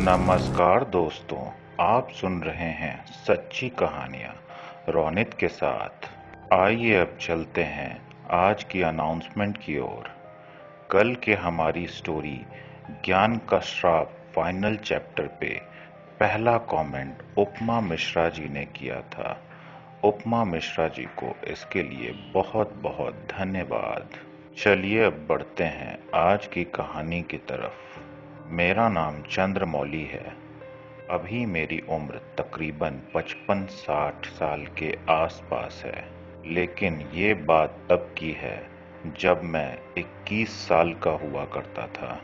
नमस्कार दोस्तों, आप सुन रहे हैं सच्ची कहानियाँ रोनित के साथ। आइए अब चलते हैं आज की अनाउंसमेंट की ओर। कल के हमारी स्टोरी ज्ञान का श्राप फाइनल चैप्टर पे पहला कमेंट उपमा मिश्रा जी ने किया था। उपमा मिश्रा जी को इसके लिए बहुत बहुत धन्यवाद। चलिए अब बढ़ते हैं आज की कहानी की तरफ। मेरा नाम चंद्रमौली है। अभी मेरी उम्र तकरीबन 55-60 साल के आसपास है, लेकिन ये बात तब की है जब मैं 21 साल का हुआ करता था।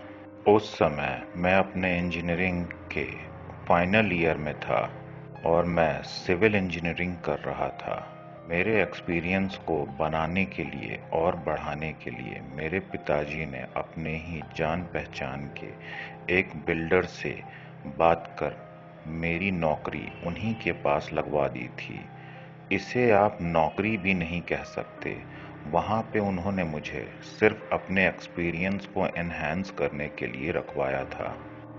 उस समय मैं अपने इंजीनियरिंग के फाइनल ईयर में था और मैं सिविल इंजीनियरिंग कर रहा था। मेरे एक्सपीरियंस को बनाने के लिए और बढ़ाने के लिए मेरे पिताजी ने अपने ही जान पहचान के एक बिल्डर से बात कर मेरी नौकरी उन्हीं के पास लगवा दी थी। इसे आप नौकरी भी नहीं कह सकते। वहाँ पे उन्होंने मुझे सिर्फ अपने एक्सपीरियंस को एनहांस करने के लिए रखवाया था,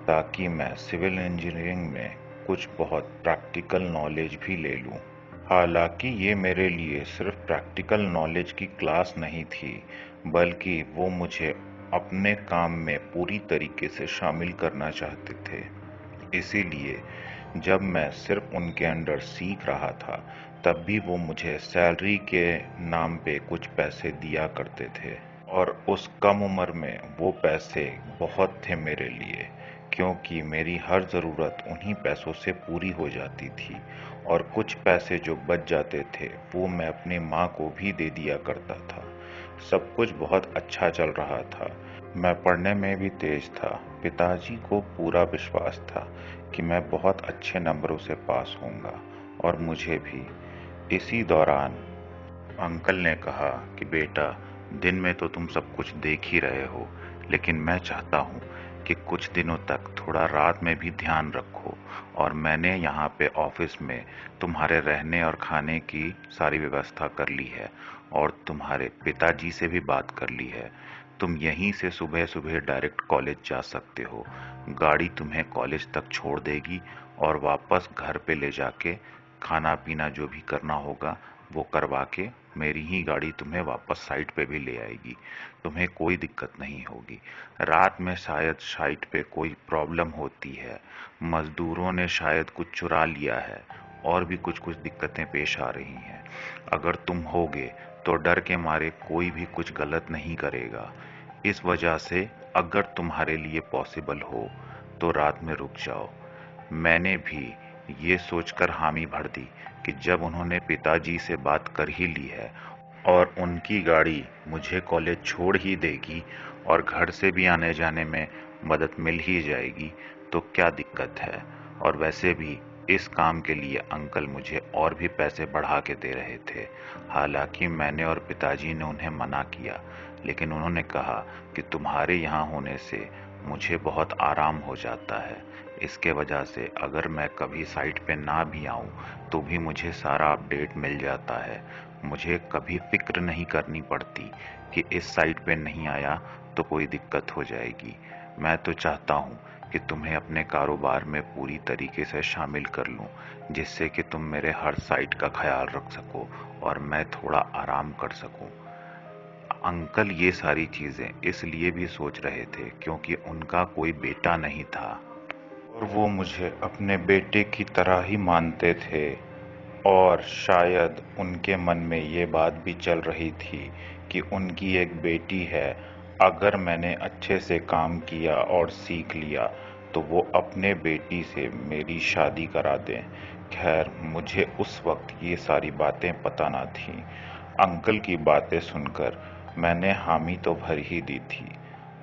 ताकि मैं सिविल इंजीनियरिंग में कुछ बहुत प्रैक्टिकल नॉलेज भी ले लूँ। हालांकि ये मेरे लिए सिर्फ प्रैक्टिकल नॉलेज की क्लास नहीं थी, बल्कि वो मुझे अपने काम में पूरी तरीके से शामिल करना चाहते थे। इसीलिए जब मैं सिर्फ उनके अंडर सीख रहा था, तब भी वो मुझे सैलरी के नाम पे कुछ पैसे दिया करते थे, और उस कम उम्र में वो पैसे बहुत थे मेरे लिए, क्योंकि मेरी हर ज़रूरत उन्हीं पैसों से पूरी हो जाती थी, और कुछ पैसे जो बच जाते थे वो मैं अपनी माँ को भी दे दिया करता था। सब कुछ बहुत अच्छा चल रहा था। मैं पढ़ने में भी तेज था। पिताजी को पूरा विश्वास था कि मैं बहुत अच्छे नंबरों से पास होऊंगा, और मुझे भी। इसी दौरान अंकल ने कहा कि बेटा, दिन में तो तुम सब कुछ देख ही रहे हो, लेकिन मैं चाहता हूँ कि कुछ दिनों तक थोड़ा रात में भी ध्यान रखो, और मैंने यहाँ पे ऑफिस में तुम्हारे रहने और खाने की सारी व्यवस्था कर ली है, और तुम्हारे पिताजी से भी बात कर ली है। तुम यहीं से सुबह सुबह डायरेक्ट कॉलेज जा सकते हो। गाड़ी तुम्हें कॉलेज तक छोड़ देगी, और वापस घर पे ले जाके खाना पीना जो भी करना होगा वो करवा के मेरी ही गाड़ी तुम्हें वापस साइट पे भी ले आएगी। तुम्हें कोई दिक्कत नहीं होगी। रात में शायद साइट पे कोई प्रॉब्लम होती है, मजदूरों ने शायद कुछ चुरा लिया है, और भी कुछ कुछ दिक्कतें पेश आ रही हैं। अगर तुम होगे तो डर के मारे कोई भी कुछ गलत नहीं करेगा। इस वजह से अगर तुम्हारे लिए पॉसिबल हो तो रात में रुक जाओ। मैंने भी ये सोचकर हामी भर दी कि जब उन्होंने पिताजी से बात कर ही ली है और उनकी गाड़ी मुझे कॉलेज छोड़ ही देगी और घर से भी आने जाने में मदद मिल ही जाएगी, तो क्या दिक्कत है। और वैसे भी इस काम के लिए अंकल मुझे और भी पैसे बढ़ा के दे रहे थे। हालांकि मैंने और पिताजी ने उन्हें मना किया, लेकिन उन्होंने कहा कि तुम्हारे यहाँ होने से मुझे बहुत आराम हो जाता है। इसके वजह से अगर मैं कभी साइट पे ना भी आऊँ तो भी मुझे सारा अपडेट मिल जाता है। मुझे कभी फिक्र नहीं करनी पड़ती कि इस साइट पे नहीं आया तो कोई दिक्कत हो जाएगी। मैं तो चाहता हूँ कि तुम्हें अपने कारोबार में पूरी तरीके से शामिल कर लूँ, जिससे कि तुम मेरे हर साइट का ख्याल रख सको और मैं थोड़ा आराम कर सकूँ। अंकल ये सारी चीज़ें इसलिए भी सोच रहे थे क्योंकि उनका कोई बेटा नहीं था, और वो मुझे अपने बेटे की तरह ही मानते थे। और शायद उनके मन में ये बात भी चल रही थी कि उनकी एक बेटी है, अगर मैंने अच्छे से काम किया और सीख लिया तो वो अपने बेटी से मेरी शादी करा दें। खैर, मुझे उस वक्त ये सारी बातें पता ना थीं। अंकल की बातें सुनकर मैंने हामी तो भर ही दी थी।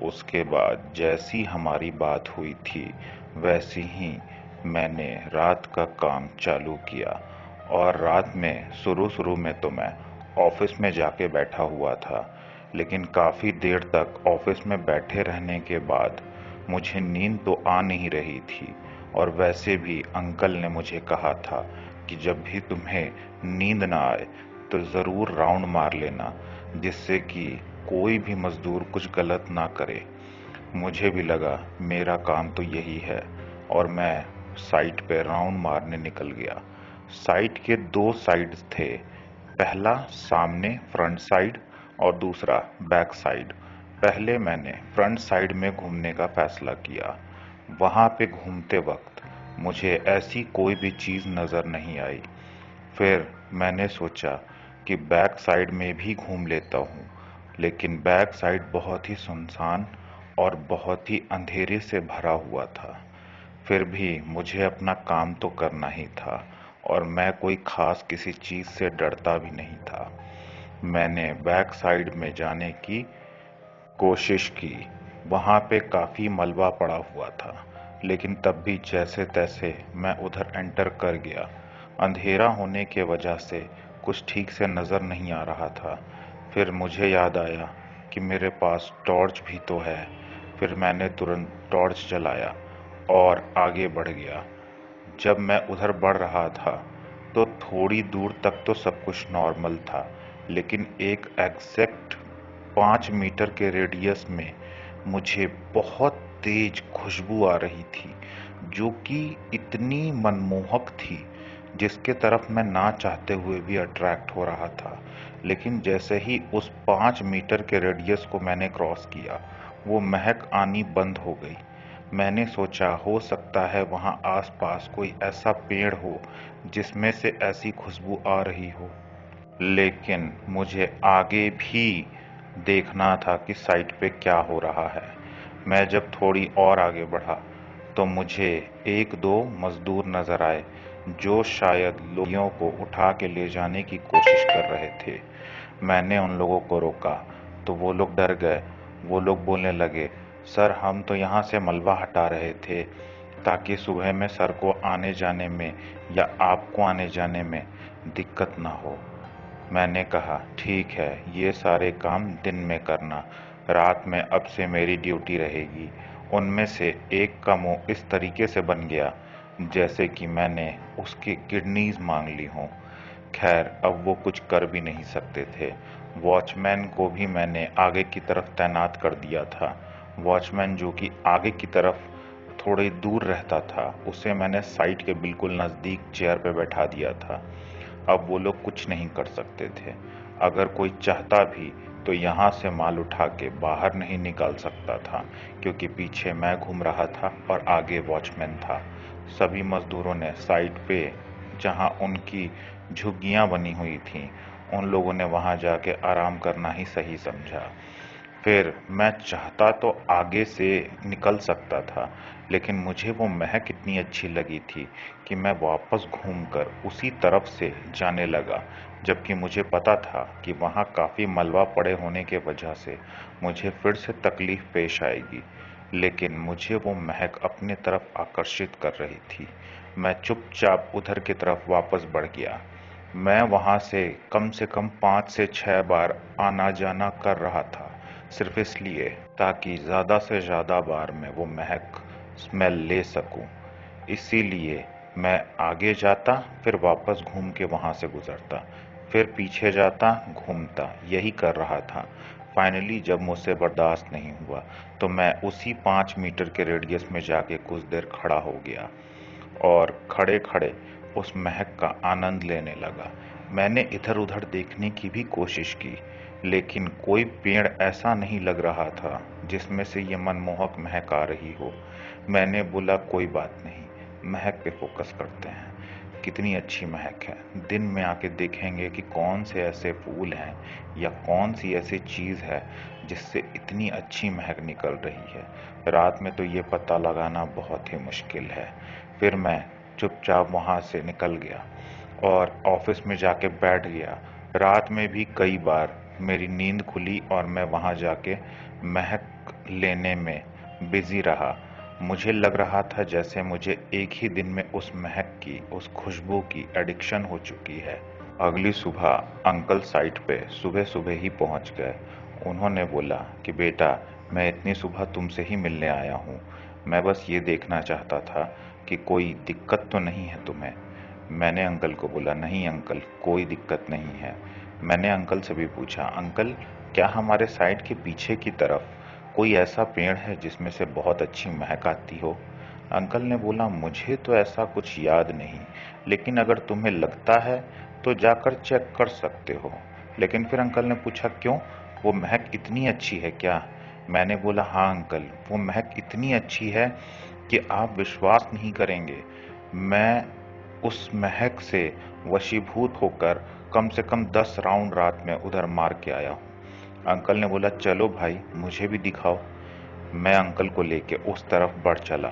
उसके बाद जैसी हमारी बात हुई थी वैसी ही मैंने रात का काम चालू किया, और रात में शुरू में तो मैं ऑफिस में जाके बैठा हुआ था, लेकिन काफ़ी देर तक ऑफिस में बैठे रहने के बाद मुझे नींद तो आ नहीं रही थी। और वैसे भी अंकल ने मुझे कहा था कि जब भी तुम्हें नींद ना आए तो ज़रूर राउंड मार लेना, जिससे कि कोई भी मज़दूर कुछ गलत ना करे। मुझे भी लगा मेरा काम तो यही है, और मैं साइट पे राउंड मारने निकल गया। साइट के दो साइड्स थे, पहला सामने फ्रंट साइड और दूसरा बैक साइड। पहले मैंने फ्रंट साइड में घूमने का फैसला किया। वहां पे घूमते वक्त मुझे ऐसी कोई भी चीज नजर नहीं आई। फिर मैंने सोचा कि बैक साइड में भी घूम लेता हूँ, लेकिन बैक साइड बहुत ही सुनसान और बहुत ही अंधेरे से भरा हुआ था। फिर भी मुझे अपना काम तो करना ही था और मैं कोई खास किसी चीज से डरता भी नहीं था। मैंने बैक साइड में जाने की कोशिश की। वहां पे काफी मलबा पड़ा हुआ था, लेकिन तब भी जैसे तैसे मैं उधर एंटर कर गया। अंधेरा होने के वजह से कुछ ठीक से नजर नहीं आ रहा था। फिर मुझे याद आया कि मेरे पास टॉर्च भी तो है। फिर मैंने तुरंत टॉर्च जलाया और आगे बढ़ गया। जब मैं उधर बढ़ रहा था तो थोड़ी दूर तक तो सब कुछ नॉर्मल था, लेकिन एक एग्जैक्ट 5 मीटर के रेडियस में मुझे बहुत तेज खुशबू आ रही थी, जो कि इतनी मनमोहक थी, जिसके तरफ मैं ना चाहते हुए भी अट्रैक्ट हो रहा था। लेकिन जैसे ही उस 5 मीटर के रेडियस को मैंने क्रॉस किया, वो महक आनी बंद हो गई। मैंने सोचा हो सकता है वहां आसपास कोई ऐसा पेड़ हो जिसमें से ऐसी खुशबू आ रही हो, लेकिन मुझे आगे भी देखना था कि साइट पे क्या हो रहा है। मैं जब थोड़ी और आगे बढ़ा तो मुझे एक दो मजदूर नजर आए, जो शायद लोगों को उठा के ले जाने की कोशिश कर रहे थे। मैंने उन लोगों को रोका तो वो लोग डर गए। वो लोग बोलने लगे, सर हम तो यहाँ से मलबा हटा रहे थे ताकि सुबह में सर को आने जाने में या आपको आने जाने में दिक्कत ना हो। मैंने कहा, ठीक है, ये सारे काम दिन में करना, रात में अब से मेरी ड्यूटी रहेगी। उनमें से एक का मुंह इस तरीके से बन गया जैसे कि मैंने उसकी किडनीज मांग ली हों। खैर अब वो कुछ कर भी नहीं सकते थे। वॉचमैन को भी मैंने आगे की तरफ तैनात कर दिया था। वॉचमैन जो कि आगे की तरफ थोड़ी दूर रहता था, उसे मैंने साइट के बिल्कुल नजदीक चेयर पे बैठा दिया था। अब वो लोग कुछ नहीं कर सकते थे। अगर कोई चाहता भी तो यहाँ से माल उठा के बाहर नहीं निकाल सकता था, क्योंकि पीछे मैं घूम रहा था और आगे वॉचमैन था। सभी मजदूरों ने साइट पे जहाँ उनकी झुग्गियां बनी हुई थीं, उन लोगों ने वहां जाके आराम करना ही सही समझा। फिर मैं चाहता तो आगे से निकल सकता था, लेकिन मुझे वो महक इतनी अच्छी लगी थी कि मैं वापस घूमकर उसी तरफ से जाने लगा, जबकि मुझे पता था कि वहाँ काफ़ी मलबा पड़े होने के वजह से मुझे फिर से तकलीफ पेश आएगी। लेकिन मुझे वो महक अपने तरफ आकर्षित कर रही थी। मैं चुपचाप उधर की तरफ वापस बढ़ गया। मैं वहाँ से कम 5 से 6 बार आना जाना कर रहा था, सिर्फ इसलिए ताकि ज़्यादा से ज़्यादा बार मैं वो महक स्मेल ले सकूं। इसीलिए मैं आगे जाता, फिर वापस घूम के वहाँ से गुजरता, फिर पीछे जाता, घूमता, यही कर रहा था। फाइनली जब मुझसे बर्दाश्त नहीं हुआ तो मैं उसी 5 मीटर के रेडियस में जाके कुछ देर खड़ा हो गया और खड़े खड़े उस महक का आनंद लेने लगा। मैंने इधर उधर देखने की भी कोशिश की, लेकिन कोई पेड़ ऐसा नहीं लग रहा था जिसमें से ये मनमोहक महक आ रही हो। मैंने बोला, कोई बात नहीं, महक पे फोकस करते हैं। कितनी अच्छी महक है, दिन में आके देखेंगे कि कौन से ऐसे फूल हैं या कौन सी ऐसी चीज है जिससे इतनी अच्छी महक निकल रही है। रात में तो ये पता लगाना बहुत ही मुश्किल है। फिर मैं चुपचाप वहां से निकल गया और ऑफिस में जाके बैठ गया। रात में भी कई बार मेरी नींद खुली और मैं वहां जाके महक लेने में बिजी रहा। मुझे लग रहा था जैसे मुझे एक ही दिन में उस महक की, उस खुशबू की एडिक्शन हो चुकी है। अगली सुबह अंकल साइट पे सुबह सुबह ही पहुंच गए। उन्होंने बोला कि बेटा, मैं इतनी सुबह तुमसे ही मिलने आया हूँ। मैं बस ये देखना चाहता था कि कोई दिक्कत तो नहीं है तुम्हें। मैंने अंकल को बोला, नहीं अंकल, कोई दिक्कत नहीं है। मैंने अंकल से भी पूछा, अंकल क्या हमारे साइट के पीछे की तरफ कोई ऐसा पेड़ है जिसमें से बहुत अच्छी महक आती हो? अंकल ने बोला, मुझे तो ऐसा कुछ याद नहीं, लेकिन अगर तुम्हें लगता है तो जाकर चेक कर सकते हो। लेकिन फिर अंकल ने पूछा, क्यों, वो महक इतनी अच्छी है क्या? मैंने बोला, हाँ अंकल, वो महक इतनी अच्छी है कि आप विश्वास नहीं करेंगे। मैं उस महक से वशीभूत होकर कम से कम 10 राउंड रात में उधर मार के आया हूँ। अंकल ने बोला, चलो भाई, मुझे भी दिखाओ। मैं अंकल को लेके उस तरफ बढ़ चला।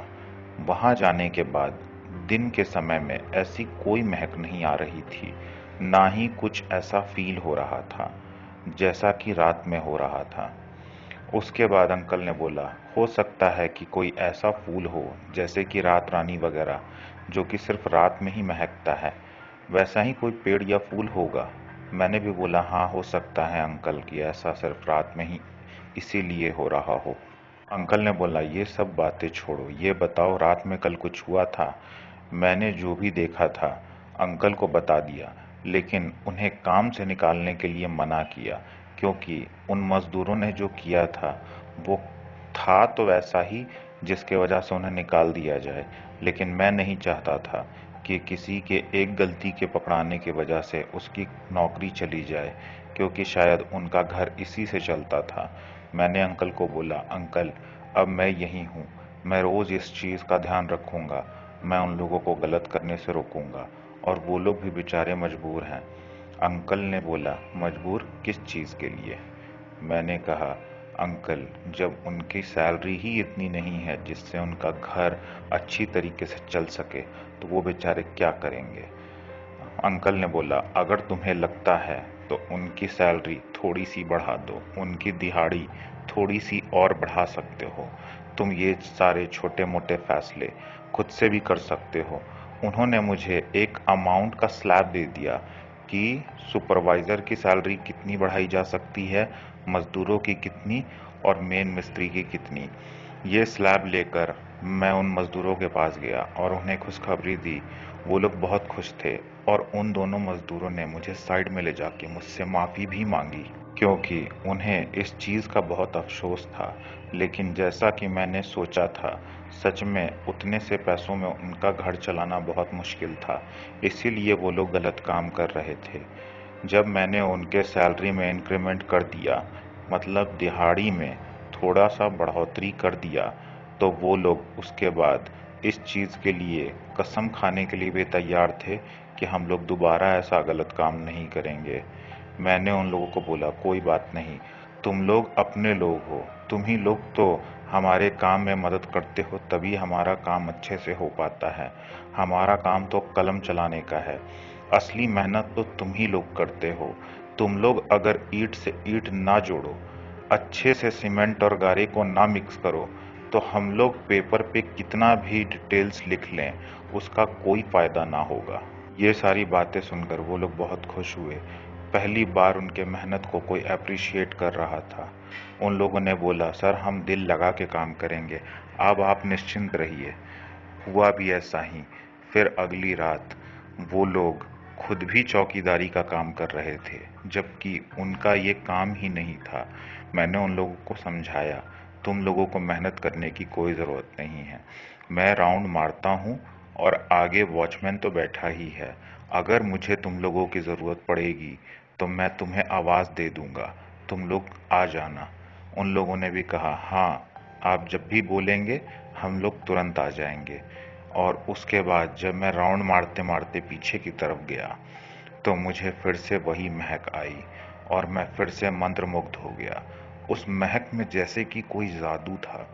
वहां जाने के बाद दिन के समय में ऐसी कोई महक नहीं आ रही थी, ना ही कुछ ऐसा फील हो रहा था जैसा कि रात में हो रहा था। उसके बाद अंकल ने बोला, हो सकता है कि कोई ऐसा फूल हो जैसे कि रात रानी वगैरह, जो कि सिर्फ रात में ही महकता है, वैसा ही कोई पेड़ या फूल होगा। मैंने भी बोला, हाँ हो सकता है अंकल, कि ऐसा सिर्फ रात में ही इसीलिए हो रहा हो। अंकल ने बोला, ये सब बातें छोड़ो, ये बताओ रात में कल कुछ हुआ था? मैंने जो भी देखा था अंकल को बता दिया, लेकिन उन्हें काम से निकालने के लिए मना किया, क्योंकि उन मजदूरों ने जो किया था वो था तो वैसा ही जिसके वजह से उन्हें निकाल दिया जाए। लेकिन मैं नहीं चाहता था कि किसी के एक गलती के पकड़ाने की वजह से उसकी नौकरी चली जाए, क्योंकि शायद उनका घर इसी से चलता था। मैंने अंकल को बोला, अंकल, अब मैं यही हूँ, मैं रोज इस चीज का ध्यान रखूंगा, मैं उन लोगों को गलत करने से रोकूंगा, और वो लोग भी बेचारे मजबूर हैं। अंकल ने बोला, मजबूर किस चीज के लिए? मैंने कहा, अंकल, जब उनकी सैलरी ही इतनी नहीं है जिससे उनका घर अच्छी तरीके से चल सके, तो वो बेचारे क्या करेंगे? अंकल ने बोला, अगर तुम्हें लगता है तो उनकी सैलरी थोड़ी सी बढ़ा दो, उनकी दिहाड़ी थोड़ी सी और बढ़ा सकते हो। तुम ये सारे छोटे मोटे फैसले खुद से भी कर सकते हो। उन्होंने मुझे एक अमाउंट का स्लैब दे दिया कि सुपरवाइजर की सैलरी कितनी बढ़ाई जा सकती है, मजदूरों की कितनी, और मेन मिस्त्री की कितनी। ये स्लैब लेकर मैं उन मजदूरों के पास गया और उन्हें खुशखबरी दी। वो लोग बहुत खुश थे, और उन दोनों मजदूरों ने मुझे साइड में ले जाके मुझसे माफ़ी भी मांगी, क्योंकि उन्हें इस चीज़ का बहुत अफसोस था। लेकिन जैसा कि मैंने सोचा था, सच में उतने से पैसों में उनका घर चलाना बहुत मुश्किल था, इसीलिए वो लोग गलत काम कर रहे थे। जब मैंने उनके सैलरी में इंक्रीमेंट कर दिया, मतलब दिहाड़ी में थोड़ा सा बढ़ोतरी कर दिया, तो वो लोग उसके बाद इस चीज़ के लिए कसम खाने के लिए भी तैयार थे कि हम लोग दोबारा ऐसा गलत काम नहीं करेंगे। मैंने उन लोगों को बोला, कोई बात नहीं, तुम लोग अपने लोग हो, तुम ही लोग तो हमारे काम में मदद करते हो, तभी हमारा काम अच्छे से हो पाता है। हमारा काम तो कलम चलाने का है, असली मेहनत तो तुम ही लोग करते हो। तुम लोग अगर ईंट से ईंट ना जोड़ो, अच्छे से सीमेंट और गारे को ना मिक्स करो, तो हम लोग पेपर पे कितना भी डिटेल्स लिख लें, उसका कोई फायदा ना होगा। ये सारी बातें सुनकर वो लोग बहुत खुश हुए। पहली बार उनके मेहनत को कोई अप्रिशिएट कर रहा था। उन लोगों ने बोला, सर हम दिल लगा के काम करेंगे, अब आप निश्चिंत रहिए। हुआ भी ऐसा ही। फिर अगली रात वो लोग खुद भी चौकीदारी का काम कर रहे थे, जबकि उनका ये काम ही नहीं था। मैंने उन लोगों को समझाया, तुम लोगों को मेहनत करने की कोई ज़रूरत नहीं है। मैं राउंड मारता हूँ और आगे वॉचमैन तो बैठा ही है। अगर मुझे तुम लोगों की ज़रूरत पड़ेगी तो मैं तुम्हें आवाज़ दे दूंगा, तुम लोग आ जाना। उन लोगों ने भी कहा, हाँ, आप जब भी बोलेंगे हम लोग तुरंत आ जाएंगे। और उसके बाद जब मैं राउंड मारते मारते पीछे की तरफ गया, तो मुझे फिर से वही महक आई, और मैं फिर से मंत्रमुग्ध हो गया। उस महक में जैसे कि कोई जादू था।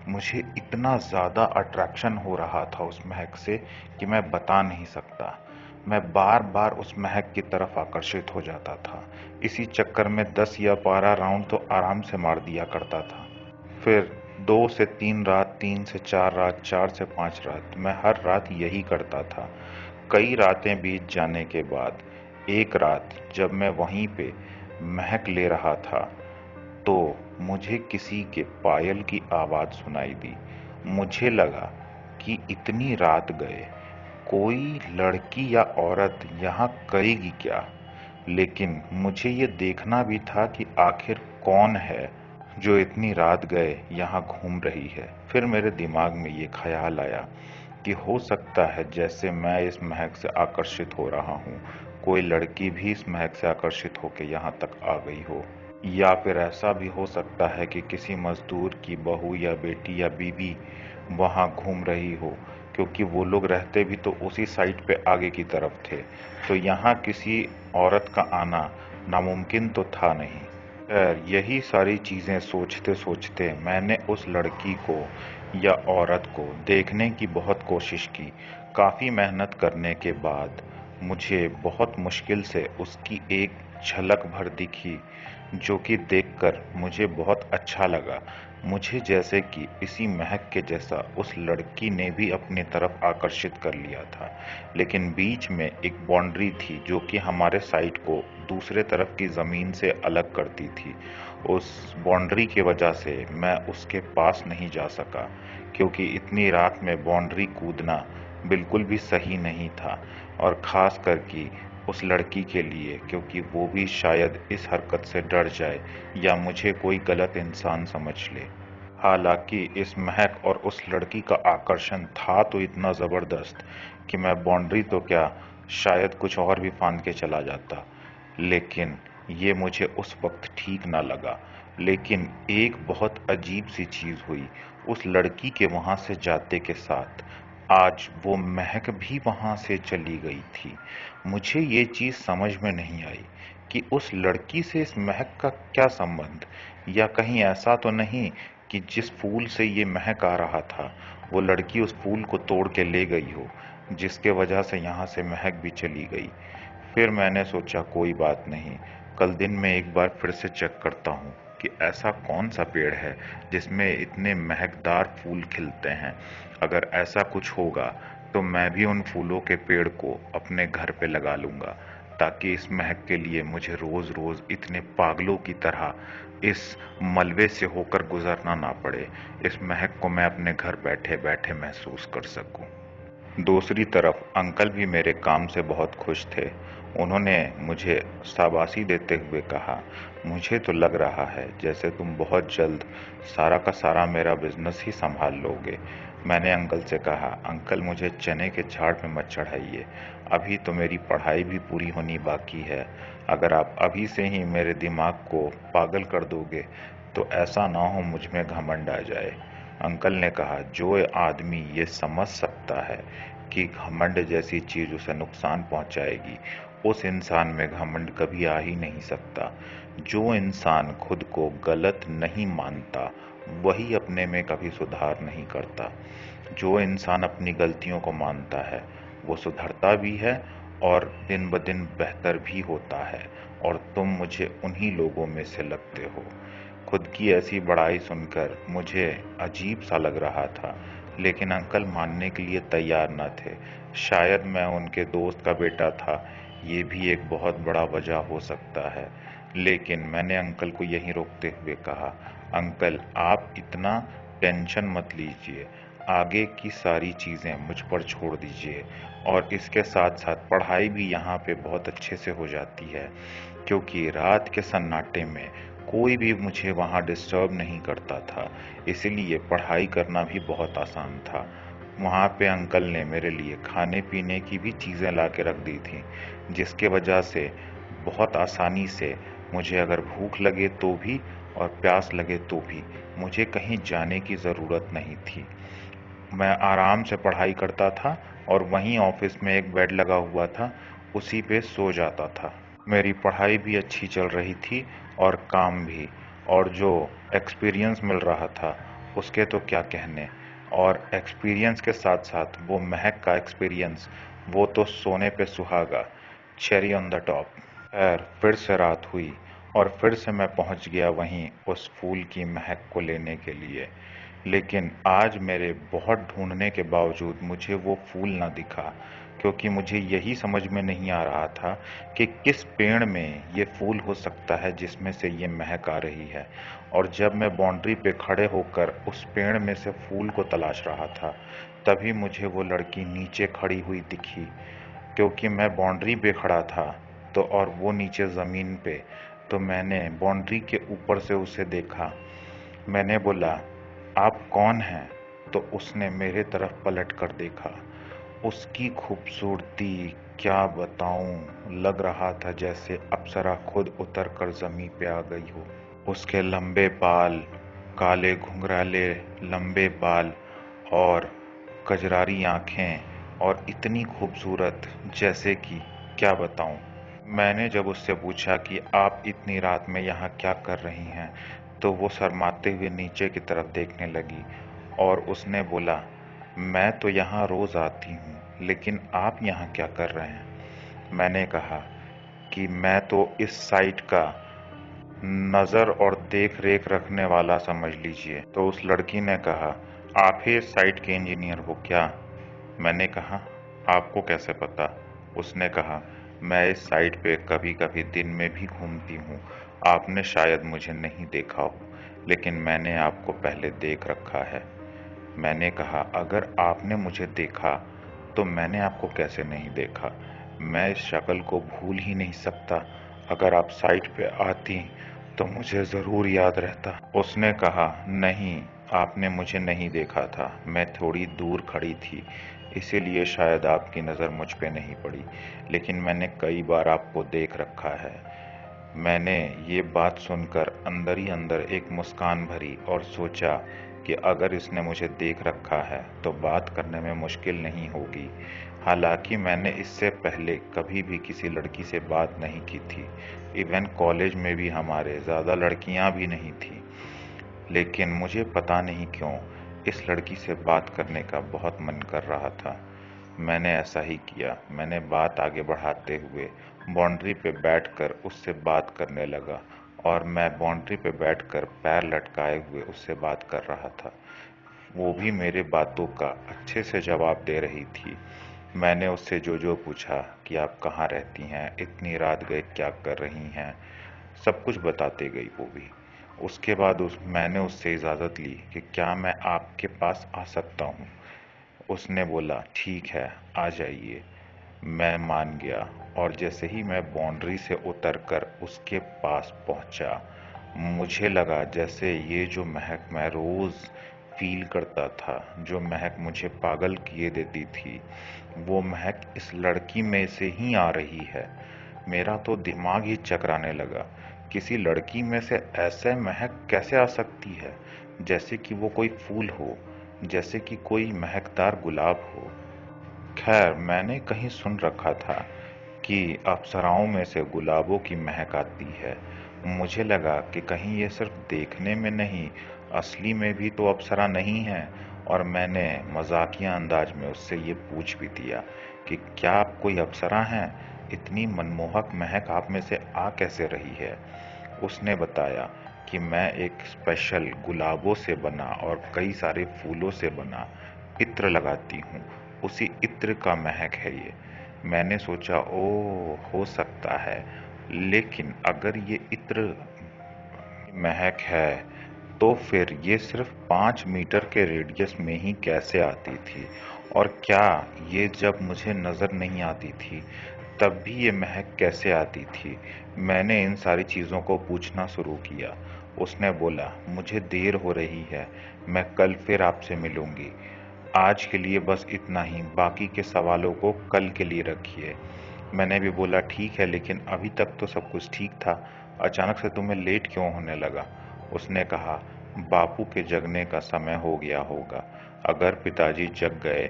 मुझे इतना ज़्यादा अट्रैक्शन हो रहा था उस महक से कि मैं बता नहीं सकता। मैं बार बार उस महक की तरफ आकर्षित हो जाता था। इसी चक्कर में 10 या 12 राउंड तो आराम से मार दिया करता था। फिर 2 से 3 रात, 3 से 4 रात, 4 से 5 रात, मैं हर रात यही करता था। कई रातें बीत जाने के बाद एक रात जब मैं वहीं पे महक ले रहा था, तो मुझे किसी के पायल की आवाज़ सुनाई दी। मुझे लगा कि इतनी रात गए कोई लड़की या औरत यहाँ करेगी क्या, लेकिन मुझे ये देखना भी था कि आखिर कौन है जो इतनी रात गए यहाँ घूम रही है। फिर मेरे दिमाग में ये ख्याल आया कि हो सकता है जैसे मैं इस महक से आकर्षित हो रहा हूँ, कोई लड़की भी इस महक से आकर्षित होकर यहाँ तक आ गई हो। या फिर ऐसा भी हो सकता है कि किसी मजदूर की बहू या बेटी या बीवी वहाँ घूम रही हो, क्योंकि वो लोग रहते भी तो उसी साइड पे आगे की तरफ थे। तो यहाँ किसी औरत का आना नामुमकिन तो था नहीं। खैर, यही सारी चीजें सोचते सोचते मैंने उस लड़की को या औरत को देखने की बहुत कोशिश की। काफी मेहनत करने के बाद मुझे बहुत मुश्किल से उसकी एक झलक भर दिखी, जो कि देखकर मुझे बहुत अच्छा लगा। मुझे जैसे कि इसी महक के जैसा उस लड़की ने भी अपनी तरफ आकर्षित कर लिया था। लेकिन बीच में एक बाउंड्री थी जो कि हमारे साइड को दूसरे तरफ की जमीन से अलग करती थी। उस बाउंड्री की वजह से मैं उसके पास नहीं जा सका, क्योंकि इतनी रात में बाउंड्री कूदना बिल्कुल भी सही नहीं था, और खास करके उस लड़की के लिए, क्योंकि वो भी शायद इस हरकत से डर जाए या मुझे कोई गलत इंसान समझ ले। हालांकि इस महक और उस लड़की का आकर्षण था तो इतना जबरदस्त कि मैं बाउंड्री तो क्या, शायद कुछ और भी फांद के चला जाता। लेकिन ये मुझे उस वक्त ठीक ना लगा। लेकिन एक बहुत अजीब सी चीज हुई उस लड़की के वहां से जाते के साथ। आज वो महक भी वहां से चली गई थी। मुझे ये चीज समझ में नहीं आई कि उस लड़की से इस महक का क्या संबंध, या कहीं ऐसा तो नहीं कि जिस फूल से ये महक आ रहा था वो लड़की उस फूल को तोड़ के ले गई हो, जिसके वजह से यहाँ से महक भी चली गई। फिर मैंने सोचा कोई बात नहीं, कल दिन में एक बार फिर से चेक करता हूँ कि ऐसा कौन सा पेड़ है जिसमें इतने महकदार फूल खिलते हैं। अगर ऐसा कुछ होगा तो मैं भी उन फूलों के पेड़ को अपने घर पे लगा लूंगा, ताकि इस महक के लिए मुझे रोज रोज इतने पागलों की तरह इस मलबे से होकर गुजरना ना पड़े। इस महक को मैं अपने घर बैठे बैठे महसूस कर सकूं। दूसरी तरफ अंकल भी मेरे काम से बहुत खुश थे। उन्होंने मुझे शाबाशी देते हुए कहा, मुझे तो लग रहा है जैसे तुम बहुत जल्द सारा का सारा मेरा बिजनेस ही संभाल लोगे। मैंने अंकल से कहा, अंकल मुझे चने के झाड़ पे मत चढ़ाइए, अभी तो मेरी पढ़ाई भी पूरी होनी बाकी है। अगर आप अभी से ही मेरे दिमाग को पागल कर दोगे तो ऐसा ना हो मुझ में घमंड आ जाए। अंकल ने कहा, जो आदमी ये समझ सकता है कि घमंड जैसी चीज उसे नुकसान पहुंचाएगी, उस इंसान में घमंड कभी आ ही नहीं सकता। जो इंसान खुद को गलत नहीं मानता वही अपने में कभी सुधार नहीं करता। जो इंसान अपनी गलतियों को मानता है वो सुधरता भी है और दिन ब दिन बेहतर भी होता है। और तुम मुझे उन्हीं लोगों में से लगते हो। खुद की ऐसी बड़ाई सुनकर मुझे अजीब सा लग रहा था, लेकिन अंकल मानने के लिए तैयार न थे। शायद मैं उनके दोस्त का बेटा था, ये भी एक बहुत बड़ा वजह हो सकता है। लेकिन मैंने अंकल को यहीं रोकते हुए कहा, अंकल आप इतना टेंशन मत लीजिए, आगे की सारी चीज़ें मुझ पर छोड़ दीजिए। और इसके साथ साथ पढ़ाई भी यहाँ पे बहुत अच्छे से हो जाती है, क्योंकि रात के सन्नाटे में कोई भी मुझे वहाँ डिस्टर्ब नहीं करता था, इसीलिए पढ़ाई करना भी बहुत आसान था। वहाँ पे अंकल ने मेरे लिए खाने पीने की भी चीज़ें ला के रख दी थी, जिसके वजह से बहुत आसानी से मुझे अगर भूख लगे तो भी और प्यास लगे तो भी मुझे कहीं जाने की ज़रूरत नहीं थी। मैं आराम से पढ़ाई करता था और वहीं ऑफिस में एक बेड लगा हुआ था, उसी पे सो जाता था। मेरी पढ़ाई भी अच्छी चल रही थी और काम भी, और जो एक्सपीरियंस मिल रहा था उसके तो क्या कहने। और एक्सपीरियंस के साथ साथ वो महक का एक्सपीरियंस, वो तो सोने पे सुहागा, चेरी ऑन द टॉप। खैर, फिर से रात हुई और फिर से मैं पहुंच गया वहीं उस फूल की महक को लेने के लिए। लेकिन आज मेरे बहुत ढूंढने के बावजूद मुझे वो फूल ना दिखा, क्योंकि मुझे यही समझ में नहीं आ रहा था कि किस पेड़ में ये फूल हो सकता है जिसमें से ये महक आ रही है। और जब मैं बाउंड्री पे खड़े होकर उस पेड़ में से फूल को तलाश रहा था, तभी मुझे वो लड़की नीचे खड़ी हुई दिखी। क्योंकि मैं बाउंड्री पे खड़ा था और वो नीचे ज़मीन पे, तो मैंने बाउंड्री के ऊपर से उसे देखा। मैंने बोला, आप कौन हैं? तो उसने मेरे तरफ पलट कर देखा। उसकी खूबसूरती क्या बताऊं, लग रहा था जैसे अप्सरा खुद उतर कर जमीन पे आ गई हो। उसके लंबे बाल, काले घुंघराले लंबे बाल और कजरारी आंखें, और इतनी खूबसूरत जैसे कि क्या बताऊं। मैंने जब उससे पूछा कि आप इतनी रात में यहाँ क्या कर रही हैं, तो वो शर्माते हुए नीचे की तरफ देखने लगी और उसने बोला, मैं तो यहाँ रोज आती हूँ, लेकिन आप यहाँ क्या कर रहे हैं? मैंने कहा कि मैं तो इस साइट का नजर और देख रेख रखने वाला समझ लीजिए। तो उस लड़की ने कहा, आप ही इस साइट के इंजीनियर हो क्या? मैंने कहा, आपको कैसे पता? उसने कहा, मैं इस साइट पे कभी कभी दिन में भी घूमती हूँ। आपने शायद मुझे नहीं देखा हो, लेकिन मैंने आपको पहले देख रखा है। मैंने कहा, अगर आपने मुझे देखा तो मैंने आपको कैसे नहीं देखा? मैं इस शक्ल को भूल ही नहीं सकता। अगर आप साइट पे आती तो मुझे जरूर याद रहता। उसने कहा, नहीं, आपने मुझे नहीं देखा था। मैं थोड़ी दूर खड़ी थी, इसीलिए शायद आपकी नज़र मुझ पे नहीं पड़ी, लेकिन मैंने कई बार आपको देख रखा है। मैंने ये बात सुनकर अंदर ही अंदर एक मुस्कान भरी और सोचा कि अगर इसने मुझे देख रखा है तो बात करने में मुश्किल नहीं होगी। हालांकि मैंने इससे पहले कभी भी किसी लड़की से बात नहीं की थी। इवन कॉलेज में भी हमारे ज़्यादा लड़कियां भी नहीं थी, लेकिन मुझे पता नहीं क्यों इस लड़की से बात करने का बहुत मन कर रहा था। मैंने ऐसा ही किया। मैंने बात आगे बढ़ाते हुए बाउंड्री पे बैठकर उससे बात करने लगा, और मैं बाउंड्री पे बैठकर पैर लटकाए हुए उससे बात कर रहा था। वो भी मेरे बातों का अच्छे से जवाब दे रही थी। मैंने उससे जो जो पूछा कि आप कहाँ रहती हैं, इतनी रात गए क्या कर रही हैं, सब कुछ बताते गई वो भी। उसके बाद मैंने उससे इजाज़त ली कि क्या मैं आपके पास आ सकता हूँ। उसने बोला, ठीक है, आ जाइए। मैं मान गया, और जैसे ही मैं बाउंड्री से उतरकर उसके पास पहुंचा, मुझे लगा जैसे ये जो महक मैं रोज फील करता था, जो महक मुझे पागल किए देती थी, वो महक इस लड़की में से ही आ रही है। मेरा तो दिमाग ही चकराने लगा। किसी लड़की में से ऐसे महक कैसे आ सकती है, जैसे कि वो कोई फूल हो, जैसे कि कोई महकदार गुलाब हो। खैर, मैंने कहीं सुन रखा था कि अप्सराओं में से गुलाबों की महक आती है। मुझे लगा कि कहीं ये सिर्फ देखने में नहीं, असली में भी तो अप्सरा नहीं है, और मैंने मजाकिया अंदाज में उससे ये पूछ भी दिया कि क्या आप कोई अप्सरा हैं? इतनी मनमोहक महक आप में से आ कैसे रही है? उसने बताया कि मैं एक स्पेशल गुलाबों से बना और कई सारे फूलों से बना इत्र लगाती हूँ, उसी इत्र का महक है ये। मैंने सोचा, ओह, हो सकता है, लेकिन अगर ये इत्र महक है तो फिर ये सिर्फ 5 मीटर के रेडियस में ही कैसे आती थी? और क्या ये जब मुझे नजर नहीं आती थी तब भी ये महक कैसे आती थी? मैंने इन सारी चीजों को पूछना शुरू किया। उसने बोला, मुझे देर हो रही है, मैं कल फिर आपसे मिलूंगी। आज के लिए बस इतना ही, बाकी के सवालों को कल के लिए रखिए। मैंने भी बोला, ठीक है, लेकिन अभी तक तो सब कुछ ठीक था, अचानक से तुम्हें लेट क्यों होने लगा? उसने कहा, बापू के जगने का समय हो गया होगा। अगर पिताजी जग गए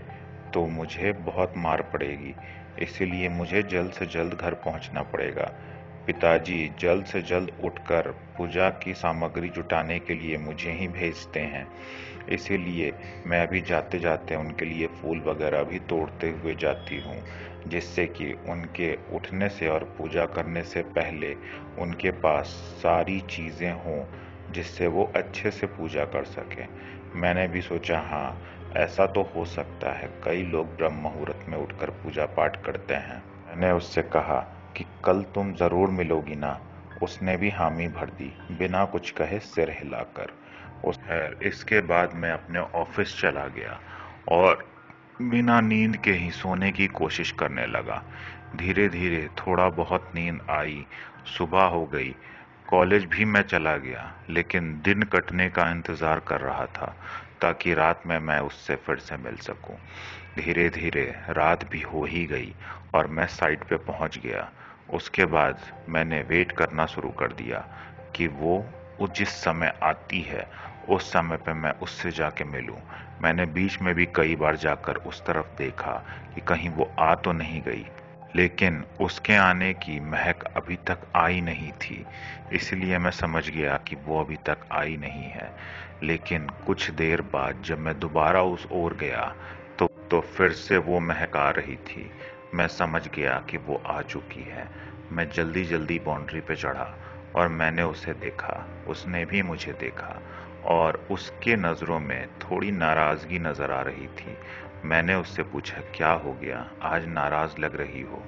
तो मुझे बहुत मार पड़ेगी, इसलिए मुझे जल्द से जल्द घर पहुंचना पड़ेगा। पिताजी जल्द से जल्द उठकर पूजा की सामग्री जुटाने के लिए मुझे ही भेजते हैं, इसीलिए मैं अभी जाते जाते उनके लिए फूल वगैरह भी तोड़ते हुए जाती हूँ, जिससे कि उनके उठने से और पूजा करने से पहले उनके पास सारी चीज़ें हों, जिससे वो अच्छे से पूजा कर सकें। मैंने भी सोचा, हाँ, ऐसा तो हो सकता है, कई लोग ब्रह्म मुहूर्त में उठकर पूजा पाठ करते हैं। मैंने उससे कहा कि कल तुम ज़रूर मिलोगी ना? उसने भी हामी भर दी, बिना कुछ कहे सिर हिलाकर। खैर, इसके बाद मैं अपने ऑफिस चला गया और बिना नींद के ही सोने की कोशिश करने लगा। धीरे धीरे थोड़ा बहुत नींद आई, सुबह हो गई, कॉलेज भी मैं चला गया, लेकिन दिन कटने का इंतजार कर रहा था ताकि रात में मैं उससे फिर से मिल सकूं। धीरे धीरे रात भी हो ही गई और मैं साइट पे पहुंच गया। उसके बाद मैंने वेट करना शुरू कर दिया कि वो जिस समय आती है उस समय पे मैं उससे जाके मिलूं। मैंने बीच में भी कई बार जाकर उस तरफ देखा कि कहीं वो आ तो नहीं गई, लेकिन उसके आने की महक अभी तक आई नहीं थी। इसलिए मैं समझ गया कि वो अभी तक आई नहीं है। लेकिन कुछ देर बाद जब मैं दोबारा उस ओर गया तो फिर से वो महक आ रही थी। मैं समझ गया कि वो आ चुकी है। मैं जल्दी जल्दी बाउंड्री पे चढ़ा और मैंने उसे देखा। उसने भी मुझे देखा और उसके नज़रों में थोड़ी नाराज़गी नज़र आ रही थी। मैंने उससे पूछा, क्या हो गया, आज नाराज़ लग रही हो?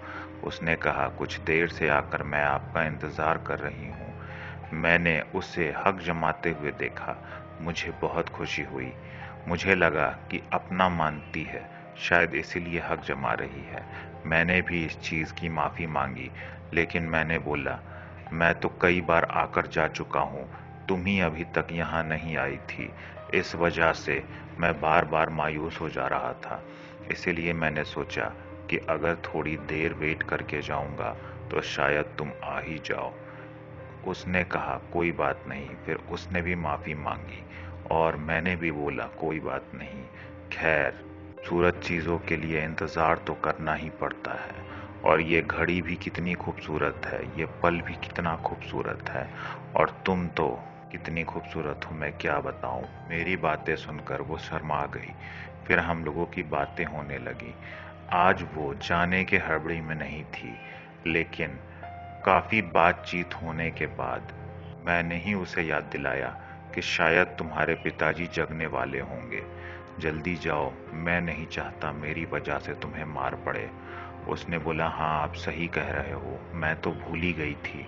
उसने कहा, कुछ देर से आकर मैं आपका इंतज़ार कर रही हूँ। मैंने उसे हक जमाते हुए देखा। मुझे बहुत खुशी हुई। मुझे लगा कि अपना मानती है, शायद इसीलिए हक जमा रही है। मैंने भी इस चीज़ की माफ़ी मांगी, लेकिन मैंने बोला, मैं तो कई बार आकर जा चुका हूँ, तुम ही अभी तक यहाँ नहीं आई थी। इस वजह से मैं बार बार मायूस हो जा रहा था। इसीलिए मैंने सोचा कि अगर थोड़ी देर वेट करके जाऊंगा तो शायद तुम आ ही जाओ। उसने कहा, कोई बात नहीं। फिर उसने भी माफ़ी मांगी और मैंने भी बोला, कोई बात नहीं। खैर, खूबसूरत चीज़ों के लिए इंतज़ार तो करना ही पड़ता है। और ये घड़ी भी कितनी खूबसूरत है, ये पल भी कितना खूबसूरत है, और तुम तो कितनी खूबसूरत हो, मैं क्या बताऊं। मेरी बातें सुनकर वो शर्मा गई। फिर हम लोगों की बातें होने लगी। आज वो जाने के हड़बड़ी में नहीं थी, लेकिन काफी बातचीत होने के बाद मैंने ही उसे याद दिलाया कि शायद तुम्हारे पिताजी जगने वाले होंगे। जल्दी जाओ, मैं नहीं चाहता मेरी वजह से तुम्हें मार पड़े। उसने बोला, हाँ आप सही कह रहे हो, मैं तो भूल ही गई थी।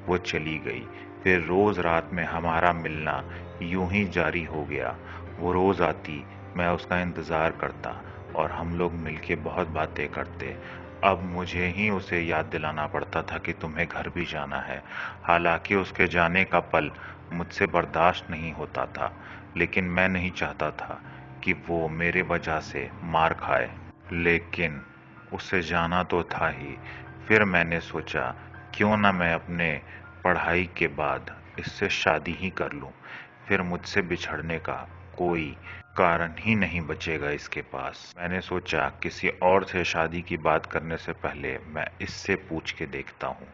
वो चली गई। फिर रोज रात में हमारा मिलना यूं ही जारी हो गया। वो रोज आती, मैं उसका इंतजार करता और हम लोग मिलके बहुत बातें करते। अब मुझे ही उसे याद दिलाना पड़ता था कि तुम्हें घर भी जाना है। हालांकि उसके जाने का पल मुझसे बर्दाश्त नहीं होता था, लेकिन मैं नहीं चाहता था कि वो मेरे वजह से मार खाए। लेकिन उसे जाना तो था ही। फिर मैंने सोचा, क्यों ना मैं अपने पढ़ाई के बाद इससे शादी ही कर लूं। फिर मुझसे बिछड़ने का कोई कारण ही नहीं बचेगा इसके पास। मैंने सोचा, किसी और से शादी की बात करने से पहले मैं इससे पूछ के देखता हूँ।